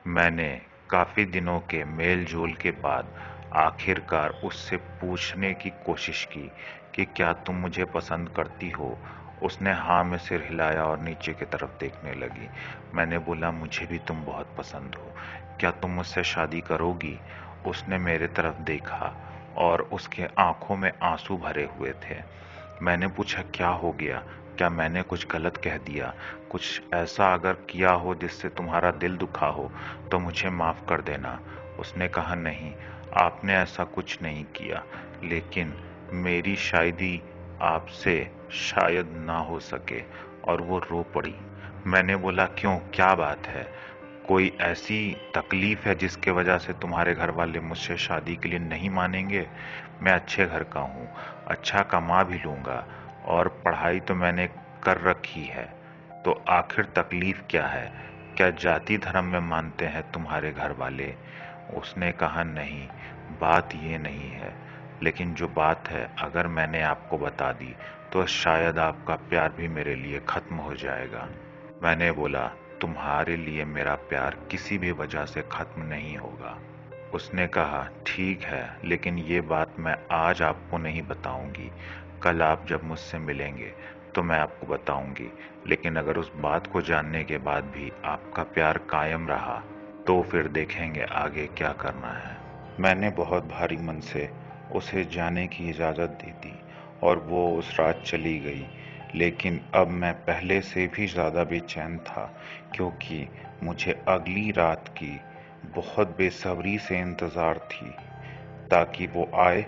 मैंने काफी दिनों के मेल जोल के बाद आखिरकार उससे पूछने की कोशिश की कि क्या तुम मुझे पसंद करती हो। उसने हाँ में सिर हिलाया और नीचे की तरफ देखने लगी। मैंने बोला, मुझे भी तुम बहुत पसंद हो, क्या तुम मुझसे शादी करोगी? उसने मेरे तरफ देखा और उसके आंखों में आंसू भरे हुए थे। मैंने पूछा, क्या हो गया, क्या मैंने कुछ गलत कह दिया? कुछ ऐसा अगर किया हो जिससे तुम्हारा दिल दुखा हो तो मुझे माफ कर देना। उसने कहा, नहीं, आपने ऐसा कुछ नहीं किया, लेकिन मेरी शायदी आपसे शायद ना हो सके। और वो रो पड़ी। मैंने बोला, क्यों, क्या बात है? कोई ऐसी तकलीफ है जिसके वजह से तुम्हारे घर वाले मुझसे शादी के लिए नहीं मानेंगे? मैं अच्छे घर का हूँ, अच्छा कमा भी लूंगा और पढ़ाई तो मैंने कर रखी है। तो आखिर तकलीफ क्या है? क्या जाति धर्म में मानते हैं तुम्हारे घर वाले? उसने कहा, नहीं, बात ये नहीं है। लेकिन जो बात है, अगर मैंने आपको बता दी तो शायद आपका प्यार भी मेरे लिए खत्म हो जाएगा। मैंने बोला, तुम्हारे लिए मेरा प्यार किसी भी वजह से खत्म नहीं होगा। उसने कहा, ठीक है, लेकिन ये बात मैं आज आपको नहीं बताऊंगी। कल आप जब मुझसे मिलेंगे तो मैं आपको बताऊंगी। लेकिन अगर उस बात को जानने के बाद भी आपका प्यार कायम रहा तो फिर देखेंगे आगे क्या करना है। मैंने बहुत भारी मन से उसे जाने की इजाज़त दे दी और वो उस रात चली गई। लेकिन अब मैं पहले से भी ज़्यादा बेचैन था, क्योंकि मुझे अगली रात की बहुत बेसब्री से इंतज़ार थी ताकि वो आए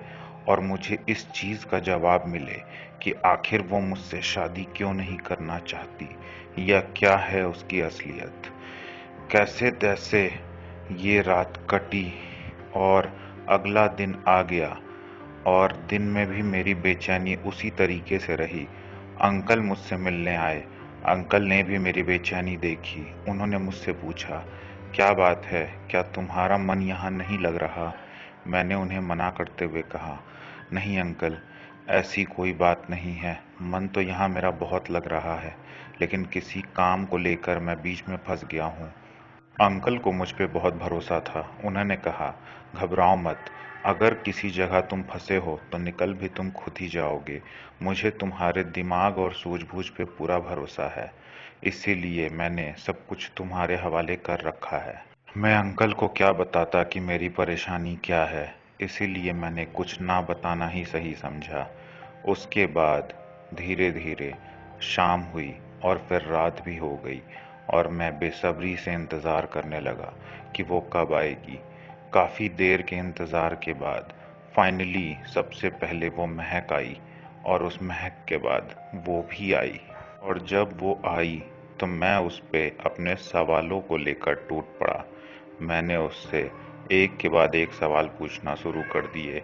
और मुझे इस चीज़ का जवाब मिले कि आखिर वो मुझसे शादी क्यों नहीं करना चाहती, या क्या है उसकी असलियत। कैसे तैसे ये रात कटी। और अगला दिन आ गया और दिन में भी मेरी बेचैनी उसी तरीके से रही। अंकल मुझसे मिलने आए। अंकल ने भी मेरी बेचैनी देखी। उन्होंने मुझसे पूछा, क्या बात है, क्या तुम्हारा मन यहाँ नहीं लग रहा? मैंने उन्हें मना करते हुए कहा, नहीं अंकल, ऐसी कोई बात नहीं है। मन तो यहाँ मेरा बहुत लग रहा है, लेकिन किसी काम को लेकर मैं बीच में फंस गया हूँ। अंकल को मुझ पे बहुत भरोसा था। उन्होंने कहा, घबराओ मत, अगर किसी जगह तुम फंसे हो तो निकल भी तुम खुद ही जाओगे। मुझे तुम्हारे दिमाग और सूझबूझ पे पूरा भरोसा है, इसीलिए मैंने सब कुछ तुम्हारे हवाले कर रखा है। मैं अंकल को क्या बताता कि मेरी परेशानी क्या है, इसीलिए मैंने कुछ ना बताना ही सही समझा। उसके बाद धीरे धीरे शाम हुई और फिर रात भी हो गई और मैं बेसब्री से इंतज़ार करने लगा कि वो कब आएगी। काफ़ी देर के इंतज़ार के बाद फाइनली सबसे पहले वो महक आई और उस महक के बाद वो भी आई। और जब वो आई तो मैं उस पे अपने सवालों को लेकर टूट पड़ा। मैंने उससे एक के बाद एक सवाल पूछना शुरू कर दिए।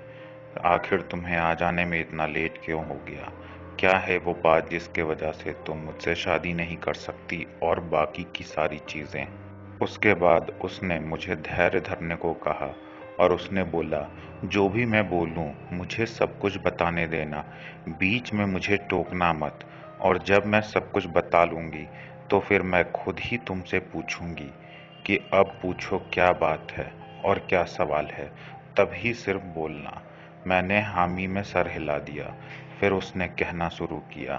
आखिर तुम्हें आ जाने में इतना लेट क्यों हो गया? क्या है वो बात जिसके वजह से तुम मुझसे शादी नहीं कर सकती, और बाकी की सारी चीजें। उसके बाद उसने मुझे धैर्य धरने को कहा और उसने बोला, जो भी मैं बोलूं मुझे सब कुछ बताने देना, बीच में मुझे टोकना मत, और जब मैं सब कुछ बता लूंगी तो फिर मैं खुद ही तुमसे पूछूंगी कि अब पूछो क्या बात है और क्या सवाल है, तभी सिर्फ बोलना। मैंने हामी में सर हिला दिया। फिर उसने कहना शुरू किया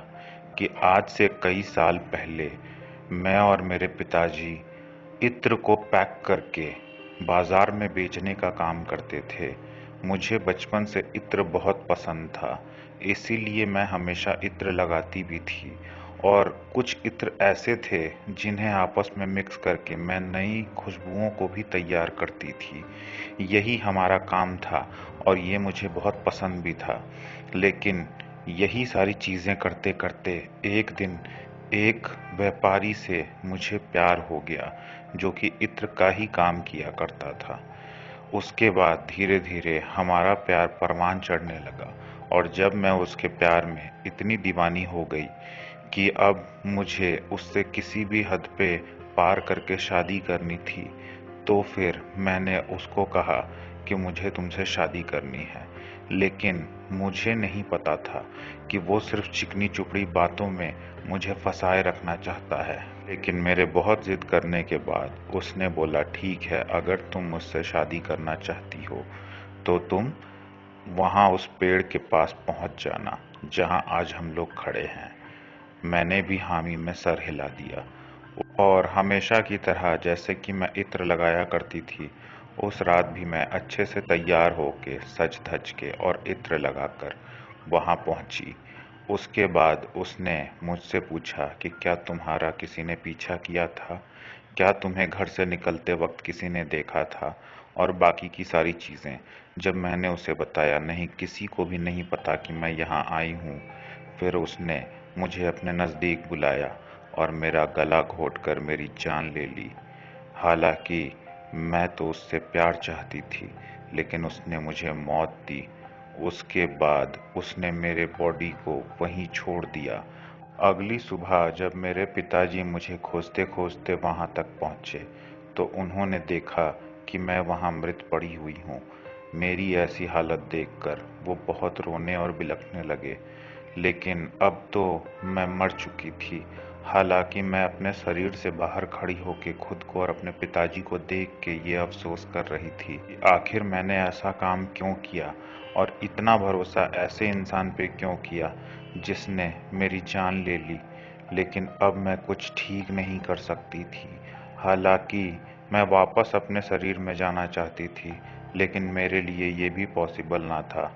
कि आज से कई साल पहले मैं और मेरे पिताजी इत्र को पैक करके बाजार में बेचने का काम करते थे। मुझे बचपन से इत्र बहुत पसंद था, इसीलिए मैं हमेशा इत्र लगाती भी थी। और कुछ इत्र ऐसे थे जिन्हें आपस में मिक्स करके मैं नई खुशबुओं को भी तैयार करती थी। यही हमारा काम था और ये मुझे बहुत पसंद भी था। लेकिन यही सारी चीज़ें करते करते एक दिन एक व्यापारी से मुझे प्यार हो गया, जो कि इत्र का ही काम किया करता था। उसके बाद धीरे धीरे हमारा प्यार परवान चढ़ने लगा, और जब मैं उसके प्यार में इतनी दीवानी हो गई कि अब मुझे उससे किसी भी हद पे पार करके शादी करनी थी, तो फिर मैंने उसको कहा कि मुझे तुमसे शादी करनी है। लेकिन मुझे नहीं पता था कि वो सिर्फ चिकनी चुपड़ी बातों में मुझे फंसाए रखना चाहता है। लेकिन मेरे बहुत जिद करने के बाद उसने बोला, ठीक है, अगर तुम मुझसे शादी करना चाहती हो तो तुम वहां उस पेड़ के पास पहुंच जाना जहां आज हम लोग खड़े हैं। मैंने भी हामी में सर हिला दिया और हमेशा की तरह जैसे कि मैं इत्र लगाया करती थी, उस रात भी मैं अच्छे से तैयार होके सज धज के और इत्र लगाकर वहां पहुंची। उसके बाद उसने मुझसे पूछा कि क्या तुम्हारा किसी ने पीछा किया था, क्या तुम्हें घर से निकलते वक्त किसी ने देखा था, और बाकी की सारी चीज़ें। जब मैंने उसे बताया, नहीं, किसी को भी नहीं पता कि मैं यहाँ आई हूँ, फिर उसने मुझे अपने नज़दीक बुलाया और मेरा गला घोंटकर मेरी जान ले ली। हालांकि मैं तो उससे प्यार चाहती थी, लेकिन उसने मुझे मौत दी। उसके बाद उसने मेरे बॉडी को वहीं छोड़ दिया। अगली सुबह जब मेरे पिताजी मुझे खोजते खोजते वहां तक पहुंचे, तो उन्होंने देखा कि मैं वहां मृत पड़ी हुई हूँ। मेरी ऐसी हालत देखकर वो बहुत रोने और बिलखने लगे। लेकिन अब तो मैं मर चुकी थी। हालांकि मैं अपने शरीर से बाहर खड़ी होकर खुद को और अपने पिताजी को देख के ये अफसोस कर रही थी कि आखिर मैंने ऐसा काम क्यों किया, और इतना भरोसा ऐसे इंसान पे क्यों किया जिसने मेरी जान ले ली। लेकिन अब मैं कुछ ठीक नहीं कर सकती थी। हालांकि मैं वापस अपने शरीर में जाना चाहती थी, लेकिन मेरे लिए ये भी पॉसिबल ना था।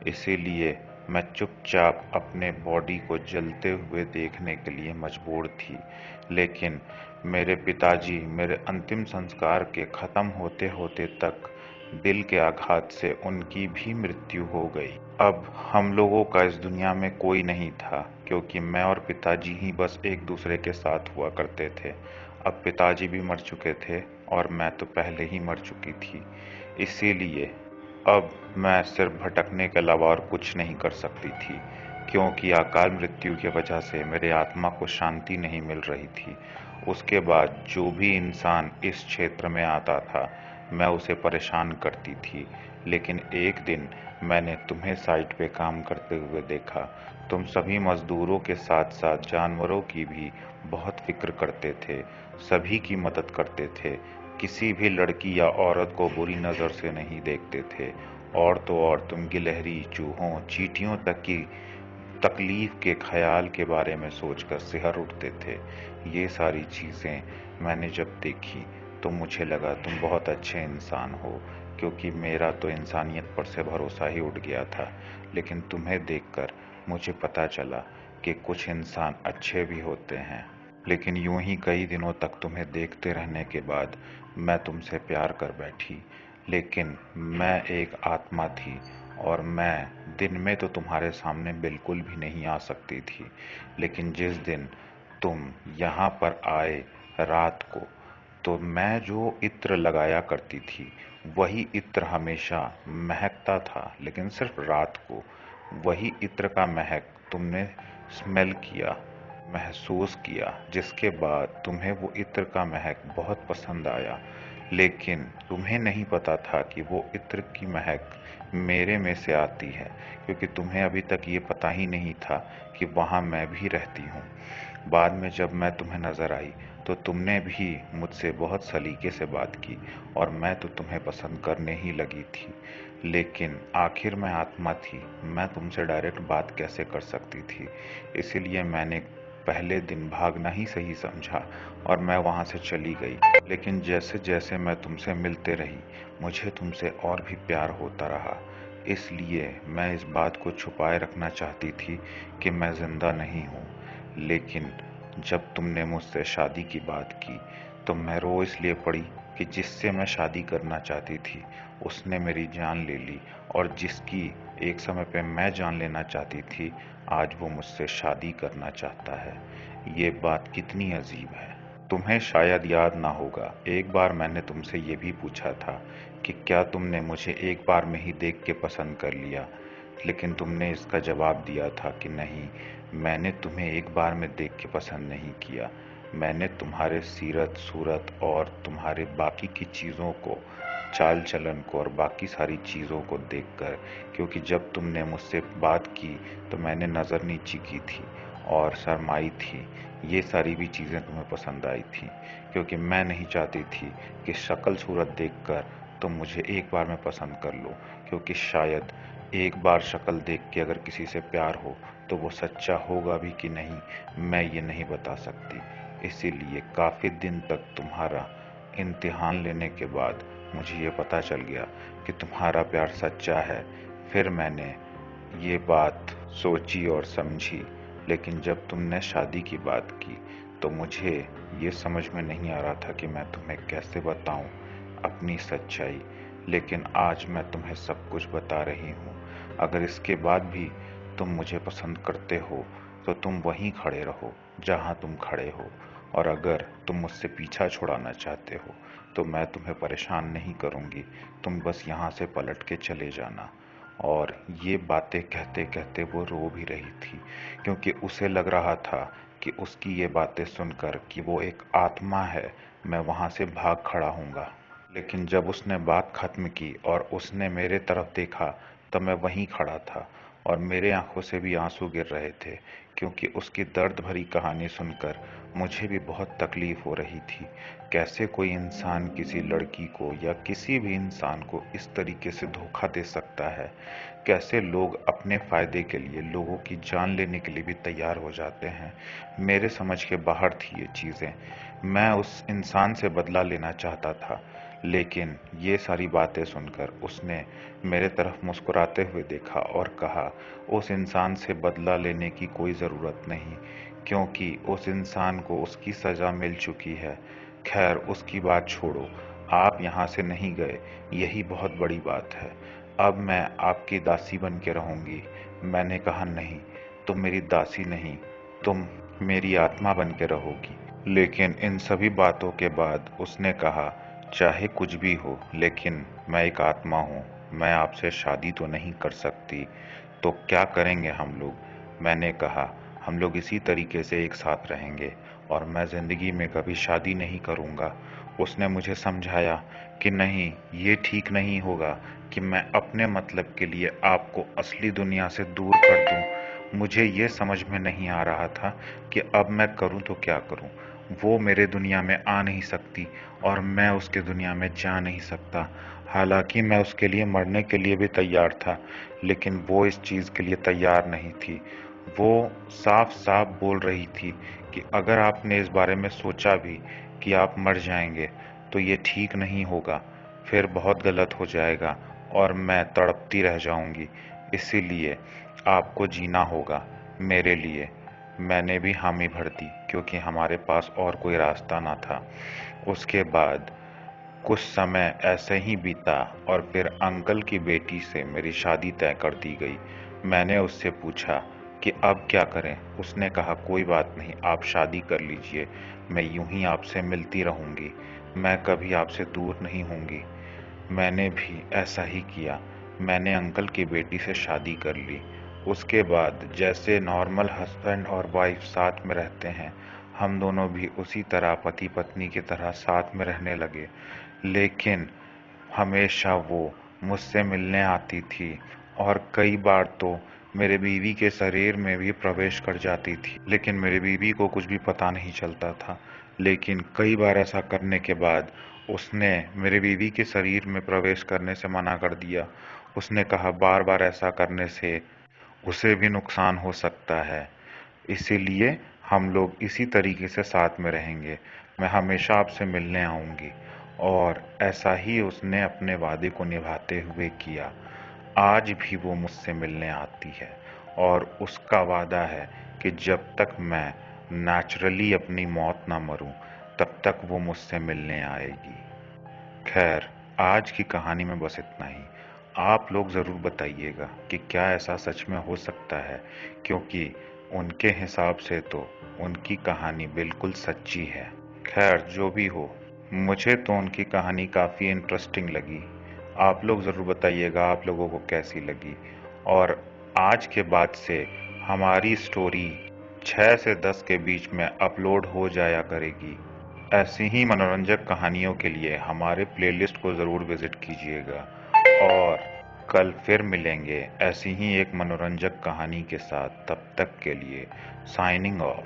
इसीलिए मैं चुपचाप अपने बॉडी को जलते हुए देखने के लिए मजबूर थी। लेकिन मेरे पिताजी मेरे अंतिम संस्कार के खत्म होते होते तक दिल के आघात से उनकी भी मृत्यु हो गई। अब हम लोगों का इस दुनिया में कोई नहीं था, क्योंकि मैं और पिताजी ही बस एक दूसरे के साथ हुआ करते थे। अब पिताजी भी मर चुके थे और मैं तो पहले ही मर चुकी थी। इसीलिए अब मैं सिर्फ भटकने के अलावा और कुछ नहीं कर सकती थी, क्योंकि अकाल मृत्यु की वजह से मेरे आत्मा को शांति नहीं मिल रही थी। उसके बाद जो भी इंसान इस क्षेत्र में आता था, मैं उसे परेशान करती थी। लेकिन एक दिन मैंने तुम्हें साइट पे काम करते हुए देखा। तुम सभी मजदूरों के साथ साथ जानवरों की भी बहुत फिक्र करते थे, सभी की मदद करते थे, किसी भी लड़की या औरत को बुरी नज़र से नहीं देखते थे। और तो और तुम गिलहरी, चूहों, चींटियों तक की तकलीफ के ख्याल के बारे में सोचकर सिहर उठते थे। ये सारी चीज़ें मैंने जब देखी तो मुझे लगा तुम बहुत अच्छे इंसान हो, क्योंकि मेरा तो इंसानियत पर से भरोसा ही उठ गया था। लेकिन तुम्हें देखकर मुझे पता चला कि कुछ इंसान अच्छे भी होते हैं। लेकिन यूं ही कई दिनों तक तुम्हें देखते रहने के बाद मैं तुमसे प्यार कर बैठी। लेकिन मैं एक आत्मा थी, और मैं दिन में तो तुम्हारे सामने बिल्कुल भी नहीं आ सकती थी। लेकिन जिस दिन तुम यहाँ पर आए रात को, तो मैं जो इत्र लगाया करती थी वही इत्र हमेशा महकता था, लेकिन सिर्फ रात को। वही इत्र का महक तुमने स्मेल किया, महसूस किया, जिसके बाद तुम्हें वो इत्र का महक बहुत पसंद आया। लेकिन तुम्हें नहीं पता था कि वो इत्र की महक मेरे में से आती है, क्योंकि तुम्हें अभी तक ये पता ही नहीं था कि वहाँ मैं भी रहती हूँ। बाद में जब मैं तुम्हें नज़र आई तो तुमने भी मुझसे बहुत सलीके से बात की, और मैं तो तुम्हें पसंद करने ही लगी थी। लेकिन आखिर मैं आत्मा थी, मैं तुमसे डायरेक्ट बात कैसे कर सकती थी। इसीलिए मैंने पहले दिन भागना ही सही समझा और मैं वहाँ से चली गई। लेकिन जैसे जैसे मैं तुमसे मिलते रही, मुझे तुमसे और भी प्यार होता रहा। इसलिए मैं इस बात को छुपाए रखना चाहती थी कि मैं जिंदा नहीं हूँ। लेकिन जब तुमने मुझसे शादी की बात की तो मैं रो इसलिए पड़ी कि जिससे मैं शादी करना चाहती थी उसने मेरी जान ले ली, और जिसकी एक समय पे मैं जान लेना चाहती थी, आज वो मुझसे शादी करना चाहता है। ये बात कितनी अजीब है। तुम्हें शायद याद ना होगा, एक बार मैंने तुमसे ये भी पूछा था कि क्या तुमने मुझे एक बार में ही देख के पसंद कर लिया। लेकिन तुमने इसका जवाब दिया था कि नहीं, मैंने तुम्हें एक बार में देख के पसंद नहीं किया। मैंने तुम्हारे सीरत सूरत और तुम्हारे बाकी की चीज़ों को, चाल चलन को और बाकी सारी चीज़ों को देखकर, क्योंकि जब तुमने मुझसे बात की तो मैंने नज़र नीची की थी और शर्माई थी, ये सारी भी चीज़ें तुम्हें पसंद आई थी। क्योंकि मैं नहीं चाहती थी कि शक्ल सूरत देखकर तुम मुझे एक बार में पसंद कर लो, क्योंकि शायद एक बार शक्ल देख के अगर किसी से प्यार हो तो वो सच्चा होगा भी कि नहीं, मैं ये नहीं बता सकती। इसीलिए काफ़ी दिन तक तुम्हारा इम्तिहान लेने के बाद मुझे ये पता चल गया कि तुम्हारा प्यार सच्चा है। फिर मैंने ये बात सोची और समझी। लेकिन जब तुमने शादी की बात की तो मुझे ये समझ में नहीं आ रहा था कि मैं तुम्हें कैसे बताऊं अपनी सच्चाई। लेकिन आज मैं तुम्हें सब कुछ बता रही हूँ। अगर इसके बाद भी तुम मुझे पसंद करते हो तो तुम वहीं खड़े रहो जहाँ तुम खड़े हो, और अगर तुम मुझसे पीछा छुड़ाना चाहते हो तो मैं तुम्हें परेशान नहीं करूँगी, तुम बस यहाँ से पलट के चले जाना। और ये बातें कहते कहते वो रो भी रही थी, क्योंकि उसे लग रहा था कि उसकी ये बातें सुनकर कि वो एक आत्मा है, मैं वहाँ से भाग खड़ा हूँगा। लेकिन जब उसने बात खत्म की और उसने मेरे तरफ देखा तब मैं वहीं खड़ा था, और मेरे आंखों से भी आंसू गिर रहे थे, क्योंकि उसकी दर्द भरी कहानी सुनकर मुझे भी बहुत तकलीफ हो रही थी। कैसे कोई इंसान किसी लड़की को या किसी भी इंसान को इस तरीके से धोखा दे सकता है। कैसे लोग अपने फायदे के लिए लोगों की जान लेने के लिए भी तैयार हो जाते हैं। मेरे समझ के बाहर थी ये चीज़ें। मैं उस इंसान से बदला लेना चाहता था, लेकिन ये सारी बातें सुनकर उसने मेरे तरफ मुस्कुराते हुए देखा और कहा, उस इंसान से बदला लेने की कोई ज़रूरत नहीं, क्योंकि उस इंसान को उसकी सज़ा मिल चुकी है। खैर उसकी बात छोड़ो, आप यहाँ से नहीं गए, यही बहुत बड़ी बात है। अब मैं आपकी दासी बन के रहूँगी। मैंने कहा नहीं, तुम मेरी दासी नहीं, तुम मेरी आत्मा बन के रहोगी। लेकिन इन सभी बातों के बाद उसने कहा, चाहे कुछ भी हो, लेकिन मैं एक आत्मा हूँ, मैं आपसे शादी तो नहीं कर सकती, तो क्या करेंगे हम लोग? मैंने कहा, हम लोग इसी तरीके से एक साथ रहेंगे और मैं ज़िंदगी में कभी शादी नहीं करूँगा। उसने मुझे समझाया कि नहीं, ये ठीक नहीं होगा कि मैं अपने मतलब के लिए आपको असली दुनिया से दूर कर दूँ। मुझे ये समझ में नहीं आ रहा था कि अब मैं करूँ तो क्या करूँ? वो मेरे दुनिया में आ नहीं सकती और मैं उसके दुनिया में जा नहीं सकता। हालांकि मैं उसके लिए मरने के लिए भी तैयार था, लेकिन वो इस चीज़ के लिए तैयार नहीं थी। वो साफ-साफ बोल रही थी कि अगर आपने इस बारे में सोचा भी कि आप मर जाएंगे, तो ये ठीक नहीं होगा, फिर बहुत गलत हो जाएगा और मैं तड़पती रह जाऊंगी। इसीलिए आपको जीना होगा मेरे लिए। मैंने भी हामी भर दी क्योंकि हमारे पास और कोई रास्ता ना था। उसके बाद कुछ समय ऐसे ही बीता और फिर अंकल की बेटी से मेरी शादी तय कर दी गई। मैंने उससे पूछा कि अब क्या करें? उसने कहा, कोई बात नहीं, आप शादी कर लीजिए, मैं यूं ही आपसे मिलती रहूंगी, मैं कभी आपसे दूर नहीं होंगी। मैंने भी ऐसा ही किया। मैंने अंकल की बेटी से शादी कर ली। उसके बाद जैसे नॉर्मल हस्बैंड और वाइफ साथ में रहते हैं, हम दोनों भी उसी तरह पति पत्नी की तरह साथ में रहने लगे। लेकिन हमेशा वो मुझसे मिलने आती थी और कई बार तो मेरे बीवी के शरीर में भी प्रवेश कर जाती थी, लेकिन मेरी बीवी को कुछ भी पता नहीं चलता था। लेकिन कई बार ऐसा करने के बाद उसने मेरे बीवी के शरीर में प्रवेश करने से मना कर दिया। उसने कहा, बार बार ऐसा करने से उसे भी नुकसान हो सकता है, इसीलिए हम लोग इसी तरीके से साथ में रहेंगे। मैं हमेशा आपसे मिलने आऊंगी। और ऐसा ही उसने अपने वादे को निभाते हुए किया। आज भी वो मुझसे मिलने आती है और उसका वादा है कि जब तक मैं नेचुरली अपनी मौत ना मरूं, तब तक वो मुझसे मिलने आएगी। खैर, आज की कहानी में बस इतना ही। आप लोग ज़रूर बताइएगा कि क्या ऐसा सच में हो सकता है, क्योंकि उनके हिसाब से तो उनकी कहानी बिल्कुल सच्ची है। खैर, जो भी हो, मुझे तो उनकी कहानी काफ़ी इंटरेस्टिंग लगी। आप लोग ज़रूर बताइएगा आप लोगों को कैसी लगी। और आज के बाद से हमारी स्टोरी 6 से 10 के बीच में अपलोड हो जाया करेगी। ऐसी ही मनोरंजक कहानियों के लिए हमारे प्लेलिस्ट को ज़रूर विज़िट कीजिएगा। और कल फिर मिलेंगे ऐसी ही एक मनोरंजक कहानी के साथ। तब तक के लिए साइनिंग ऑफ।